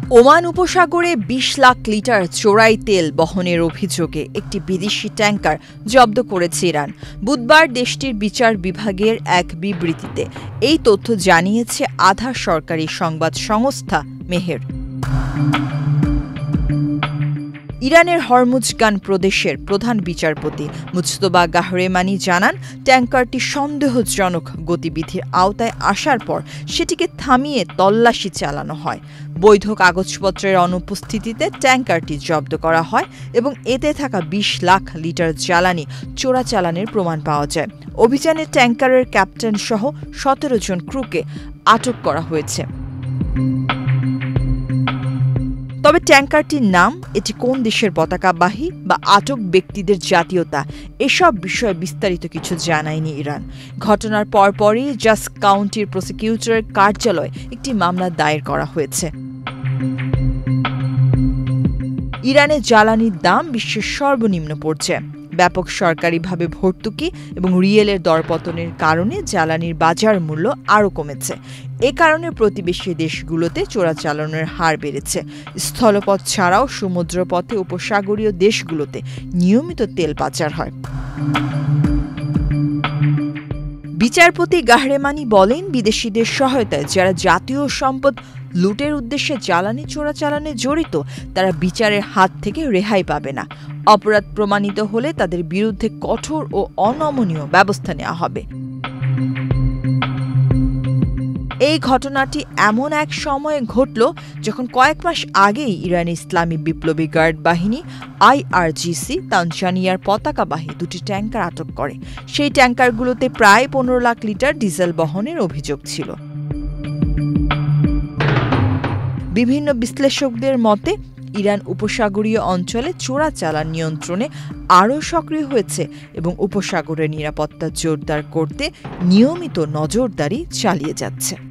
Oman উপসাগরে ২০ lakh litre চোরাই তেল বহনের অভিযোগে একটি বিদেশি ট্যাঙ্কার জব্দ করেছে ইরান। বুধবার দেশটির বিচার বিভাগের এক বিবৃতিতে এই তথ্য জানিয়েছে আধা সরকারি সংবাদ সংস্থা মেহের। ইরানের হরমুজগান প্রদেশের প্রধান বিচারপতি মুজতবা গাহরেমানি জানান, ট্যাঙ্কারটি সন্দেহজনক গতিবিধির আওতায় আসার পর সেটিকে থামিয়ে তল্লাশি চালানো হয়। বৈধ কাগজপত্রের অনুপস্থিতিতে ট্যাঙ্কারটি জব্দ করা হয় এবং এতে থাকা ২০ লাখ লিটার জ্বালানি চোরাচালানের প্রমাণ পাওয়া যায়। অভিযানে ট্যাঙ্কারের ক্যাপ্টেন সহ ১৭ জন ক্রুকে আটক করা হয়েছে। তবে ট্যাঙ্কারটির নাম, এটি কোন দেশের পতাকাবাহী বা আটক ব্যক্তিদের জাতীয়তা, এসব বিষয়ে বিস্তারিত কিছু জানায়নি ইরান। ঘটনার পরপরই জাস্ক কাউন্টির প্রসিকিউটরের কার্যালয়ে একটি মামলা দায়ের করা হয়েছে। ইরানে জ্বালানির দাম বিশ্বের সর্বনিম্ন পর্যায়ে। ব্যাপক সরকারিভাবে ভর্তুকি এবং রিয়েলের দরপতনের কারণে জ্বালানির বাজার মূল্য আরও কমেছে। এ কারণে প্রতিবেশী দেশগুলোতে চোরাচালানের হার বেড়েছে। স্থলপথ ছাড়াও সমুদ্রপথে উপসাগরীয় দেশগুলোতে নিয়মিত তেল পাচার হয়। বিচারপতি গাহরেমানি বলেন, বিদেশিদের সহায়তায় যারা জাতীয় সম্পদ লুটের উদ্দেশ্যে জ্বালানি চোরাচালানে জড়িত তারা বিচারের হাত থেকে রেহাই পাবে না। অপরাধ প্রমাণিত হলে তাদের বিরুদ্ধে কঠোর ও অনমনীয় ব্যবস্থা নেওয়া হবে। এই ঘটনাটি এমন এক সময়ে ঘটল যখন কয়েক মাস আগেই ইরানি ইসলামী বিপ্লবী গার্ড বাহিনী IRGC তানজানিয়ার পতাকাবাহী দুটি ট্যাঙ্কার আটক করে। সেই ট্যাঙ্কারগুলোতে প্রায় ১৫ লাখ লিটার ডিজেল বহনের অভিযোগ ছিল। বিভিন্ন বিশ্লেষকদের মতে ইরান উপসাগরীয় অঞ্চলে চোরাচালান নিয়ন্ত্রণে আরও সক্রিয় হয়েছে এবং উপসাগরের নিরাপত্তা জোরদার করতে নিয়মিত নজরদারি চালিয়ে যাচ্ছে।